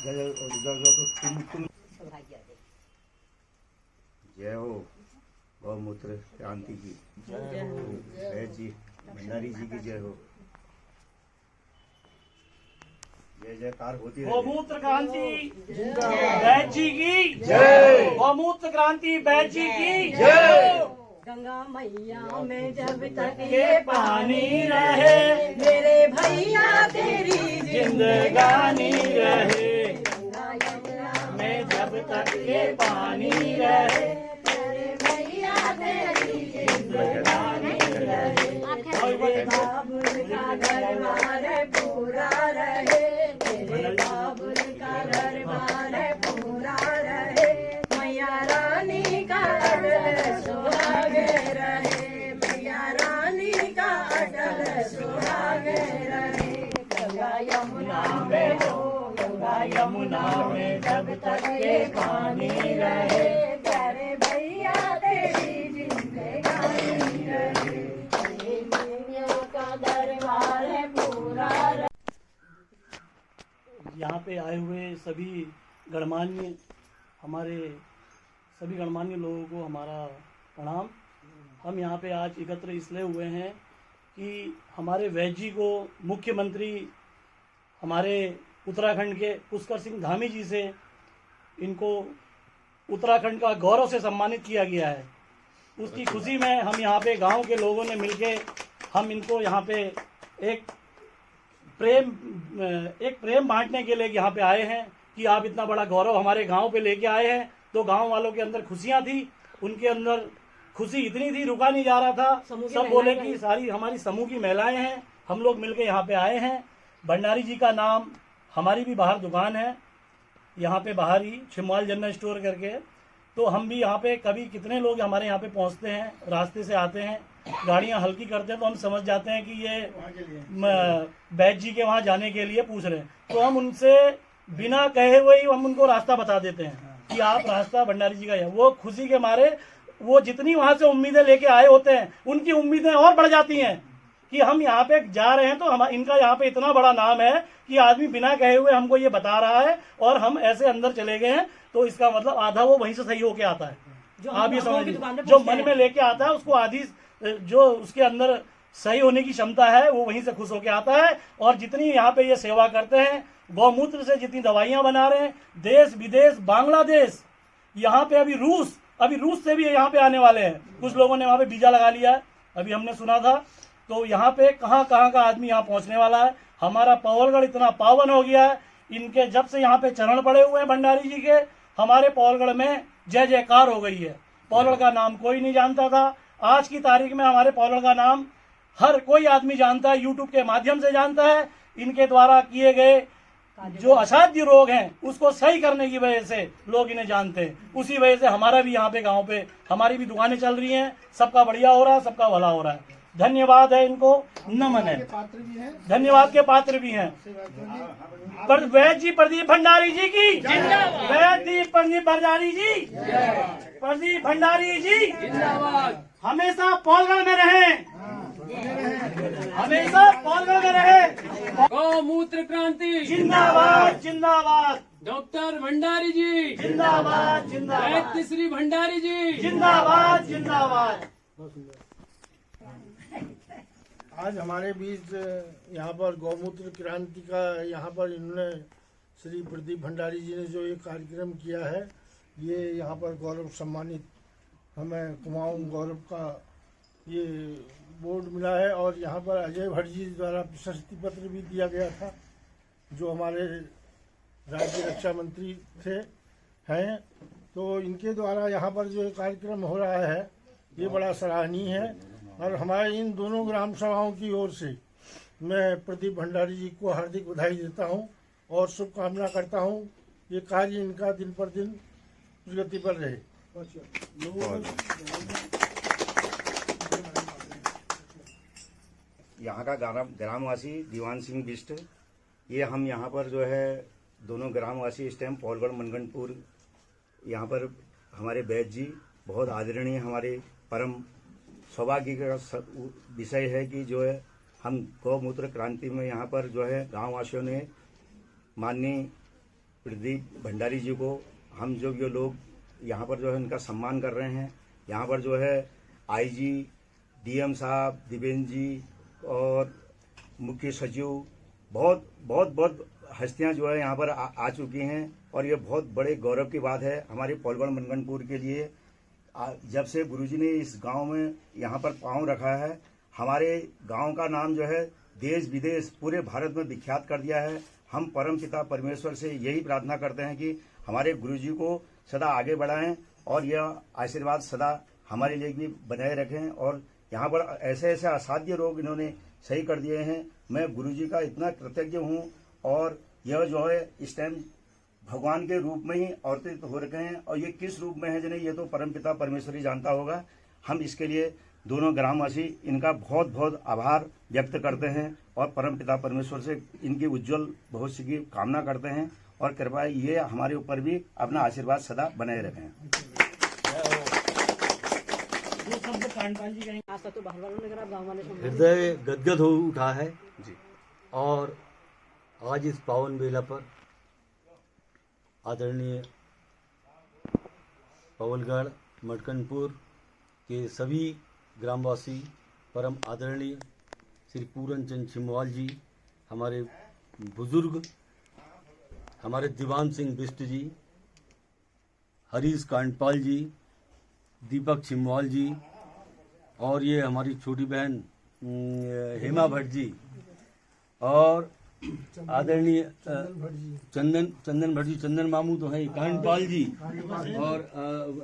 जय हो गौमूत्र क्रांति की जय हो, जय जी भंडारी जी की जय हो। जय जयकार होती है। गौमूत्र क्रांति बैद जी की जय। गौमूत्र क्रांति बैद जी की जय। गंगा मैया में जब तक ये पानी रहे मेरे भैया तेरी जिंदगानी रहे। गंगा यमुना में जब तक ये पानी रहे मेरे भैया तेरी जिंदगानी रहे। मेरे बाबुल का दरबार पूरा रहे, मेरे बाबुल का दरबार पूरा रहे। मैया रानी का अटल सुहागे रहे, मैया रानी का अटल सुहागे रहे। गंगा यमुना में हो, गंगा यमुना में जब तक ये पानी रहे प्यारे भैया तेरी जिंदगानी रहे। मैया का दरबार पूरा रहे। यहाँ पे आए हुए सभी गणमान्य हमारे सभी गणमान्य लोगों को हमारा प्रणाम। हम यहाँ पे आज एकत्र इसलिए हुए हैं कि हमारे वैद्य जी को मुख्यमंत्री हमारे उत्तराखंड के पुष्कर सिंह धामी जी से इनको उत्तराखंड का गौरव से सम्मानित किया गया है। उसकी खुशी में हम यहाँ पे गांव के लोगों ने मिलके हम इनको यहाँ पे एक प्रेम बांटने के लिए यहाँ पे आए हैं कि आप इतना बड़ा गौरव हमारे गांव पे लेके आए हैं। तो गांव वालों के अंदर खुशियां थी, उनके अंदर खुशी इतनी थी रुका नहीं जा रहा था। सब बोले कि सारी हमारी समूह की महिलाएं हैं, हम लोग मिलके यहाँ पे आए हैं। भंडारी जी का नाम, हमारी भी बाहर दुकान है यहाँ पे बाहर ही छिमवाल जनरल स्टोर करके। तो हम भी यहाँ पे कभी कितने लोग हमारे यहाँ पे पहुँचते हैं, रास्ते से आते हैं, गाड़ियाँ हल्की करते हैं तो हम समझ जाते हैं कि ये बैद जी के वहाँ जाने के लिए पूछ रहे हैं। तो हम उनसे बिना कहे हुए ही हम उनको रास्ता बता देते हैं कि आप रास्ता भंडारी जी का है। वो खुशी के मारे वो जितनी वहाँ से उम्मीदें लेके आए होते हैं उनकी उम्मीदें और बढ़ जाती हैं कि हम यहाँ पे जा रहे हैं तो हम इनका यहाँ पे इतना बड़ा नाम है कि आदमी बिना कहे हुए हमको ये बता रहा है और हम ऐसे अंदर चले गए हैं। तो इसका मतलब आधा वो वहीं से सही होके आता है। आप ये समझ लीजिए, जो मन में लेके आता है उसको आधी जो उसके अंदर सही होने की क्षमता है वो वहीं से खुश होके आता है। और जितनी यहाँ पे ये सेवा करते हैं, गौमूत्र से जितनी दवाइयाँ बना रहे हैं, देश विदेश बांग्लादेश, यहाँ पे अभी रूस से भी यहाँ पे आने वाले हैं। कुछ लोगों ने वहाँ पे वीजा लगा लिया है, अभी हमने सुना था। तो यहाँ पे कहाँ कहाँ का आदमी यहाँ पहुँचने वाला है। हमारा पौलगढ़ इतना पावन हो गया है, इनके जब से यहाँ पे चरण पड़े हुए हैं भंडारी जी के, हमारे पौलगढ़ में जय जयकार हो गई है। पौलगढ़ का नाम कोई नहीं जानता था, आज की तारीख में हमारे पौलगढ़ का नाम हर कोई आदमी जानता है, यूट्यूब के माध्यम से जानता है। इनके द्वारा किए गए जो असाध्य रोग हैं उसको सही करने की वजह से लोग इन्हें जानते हैं। उसी वजह से हमारा भी यहाँ पे गांव पे हमारी भी दुकानें चल रही हैं, सबका बढ़िया हो रहा है, सबका भला हो रहा है। धन्यवाद है, इनको नमन है, धन्यवाद के पात्र भी हैं। पर वैद्य जी प्रदीप भंडारी जी की, वैद्य प्रदीप भंडारी जी, प्रदीप भंडारी जी हमेशा पौलगढ़ में रहे, हमेशा पौलगढ़ में रहे। गौमूत्र क्रांति जिंदाबाद जिंदाबाद, डॉक्टर भंडारी जी जिंदाबाद जिंदाबाद, वैद्य श्री भंडारी जी जिंदाबाद जिंदाबाद। आज हमारे बीच यहाँ पर गौमूत्र क्रांति का यहाँ पर इन्होंने श्री प्रदीप भंडारी जी ने जो ये कार्यक्रम किया है, ये यहाँ पर गौरव सम्मानित हमें कुमाऊं गौरव का ये बोर्ड मिला है। और यहाँ पर अजय भट्ट जी द्वारा प्रशस्ति पत्र भी दिया गया था, जो हमारे राज्य रक्षा मंत्री हैं। तो इनके द्वारा यहाँ पर जो कार्यक्रम हो रहा है ये बड़ा सराहनीय है। और हमारे इन दोनों ग्राम सभाओं की ओर से मैं प्रदीप भंडारी जी को हार्दिक बधाई देता हूं और शुभकामना करता हूं ये कार्य इनका दिन पर दिन प्रगति पर रहे। यहाँ का ग्रामवासी दीवान सिंह बिष्ट, ये हम यहाँ पर जो है दोनों ग्रामवासी इस टाइम पौलगढ़ मनगंजपुर, यहाँ पर हमारे वैद्य जी बहुत आदरणीय, हमारे परम सौभाग्य का विषय है कि जो है हम गौमूत्र क्रांति में यहाँ पर जो है गांववासियों ने माननीय प्रदीप भंडारी जी को हम जो ये लोग यहाँ पर जो है उनका सम्मान कर रहे हैं। यहाँ पर जो है आईजी, डीएम साहब, दिवेंद्र जी और मुख्य सचिव बहुत हस्तियाँ जो है यहाँ पर आ चुकी हैं और ये बहुत बड़े गौरव की बात है हमारे पौलगढ़ मनगढ़पुर के लिए। जब से गुरुजी ने इस गांव में यहाँ पर पांव रखा है, हमारे गांव का नाम जो है देश विदेश पूरे भारत में विख्यात कर दिया है। हम परम पिता परमेश्वर से यही प्रार्थना करते हैं कि हमारे गुरुजी को सदा आगे बढ़ाएं और यह आशीर्वाद सदा हमारे लिए भी बनाए रखें। और यहाँ पर ऐसे ऐसे असाध्य रोग इन्होंने सही कर दिए हैं। मैं गुरुजी का इतना कृतज्ञ हूँ और यह जो है इस टाइम भगवान के रूप में ही अवतरित हो रखे हैं और ये किस रूप में है जिन्हें ये तो परमपिता परमेश्वर ही जानता होगा। हम इसके लिए दोनों ग्रामवासी इनका बहुत आभार व्यक्त करते हैं और परमपिता परमेश्वर से इनकी उज्जवल भविष्य की कामना करते हैं और कृपया ये हमारे ऊपर भी अपना आशीर्वाद सदा बनाए रखें। हृदय गदगद हो उठा है और आज इस पावन बेला पर आदरणीय पवलगढ़ मनगढ़पुर के सभी ग्रामवासी परम आदरणीय श्री पूरन चंद छिमवाल जी, हमारे बुजुर्ग, हमारे दीवान सिंह बिष्ट जी, हरीश कांडपाल जी, दीपक छिमवाल जी और ये हमारी छोटी बहन हेमा भट्ट जी और आदरणीय चंदन भट्ट जी, चंदन मामू तो है, कांडपाल जी और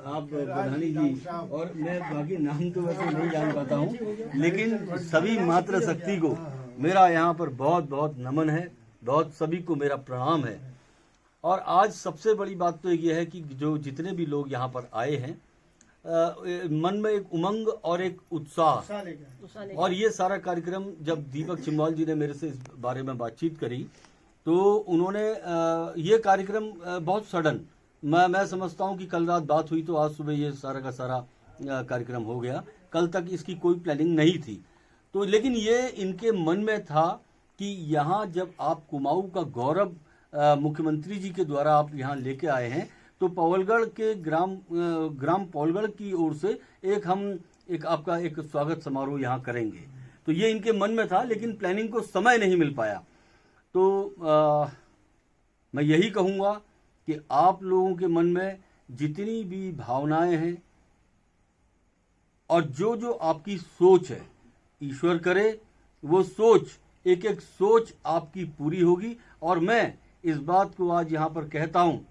आप प्रधानी जी और मैं बाकी नाम तो वैसे नहीं जान पाता हूँ, लेकिन सभी मातृशक्ति को मेरा यहाँ पर बहुत नमन है, बहुत सभी को मेरा प्रणाम है। और आज सबसे बड़ी बात तो ये है कि जो जितने भी लोग यहाँ पर आए हैं मन में एक उमंग और एक उत्साह। और ये सारा कार्यक्रम जब दीपक छिमवाल जी ने मेरे से इस बारे में बातचीत करी तो उन्होंने ये कार्यक्रम बहुत सडन, मैं समझता हूँ कि कल रात बात हुई तो आज सुबह ये सारा का सारा कार्यक्रम हो गया। कल तक इसकी कोई प्लानिंग नहीं थी तो, लेकिन ये इनके मन में था कि यहाँ जब आप कुमाऊं का गौरव मुख्यमंत्री जी के द्वारा आप यहाँ लेके आए हैं तो पवलगढ़ के ग्राम पवलगढ़ की ओर से एक आपका एक स्वागत समारोह यहाँ करेंगे। तो ये इनके मन में था, लेकिन प्लानिंग को समय नहीं मिल पाया। तो मैं यही कहूँगा कि आप लोगों के मन में जितनी भी भावनाएं हैं और जो आपकी सोच है, ईश्वर करे वो सोच एक सोच आपकी पूरी होगी। और मैं इस बात को आज यहाँ पर कहता हूँ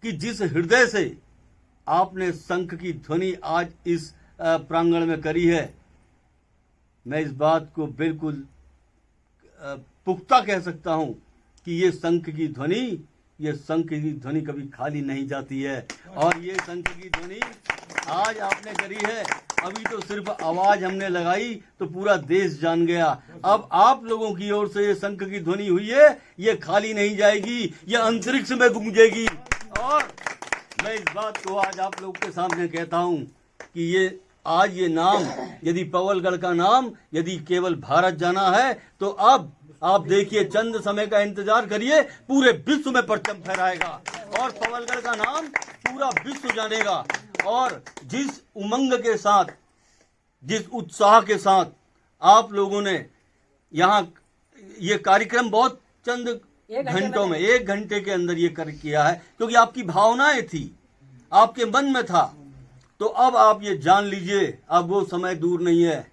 कि जिस हृदय से आपने शंख की ध्वनि आज इस प्रांगण में करी है, मैं इस बात को बिल्कुल पुख्ता कह सकता हूं कि ये शंख की ध्वनि कभी खाली नहीं जाती है। और ये शंख की ध्वनि आज आपने करी है, अभी तो सिर्फ आवाज हमने लगाई तो पूरा देश जान गया। अब आप लोगों की ओर से ये शंख की ध्वनि हुई है, ये खाली नहीं जाएगी, ये अंतरिक्ष में गूंजेगी। और मैं इस बात को आज आप लोग के सामने कहता हूं कि ये नाम, यदि पवलगढ़ का नाम यदि केवल भारत जाना है तो अब आप देखिए, चंद समय का इंतजार करिए, पूरे विश्व में परचम फहराएगा और पवलगढ़ का नाम पूरा विश्व जानेगा। और जिस उमंग के साथ, जिस उत्साह के साथ आप लोगों ने यहाँ ये कार्यक्रम बहुत चंद घंटों में, 1 घंटे के अंदर ये किया है, क्योंकि आपकी भावनाएं थी, आपके मन में था। तो अब आप ये जान लीजिए, अब वो समय दूर नहीं है,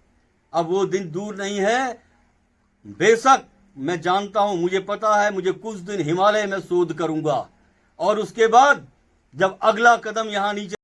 अब वो दिन दूर नहीं है। बेशक मैं जानता हूं, मुझे पता है, मुझे कुछ दिन हिमालय में शोध करूंगा और उसके बाद जब अगला कदम यहाँ नीचे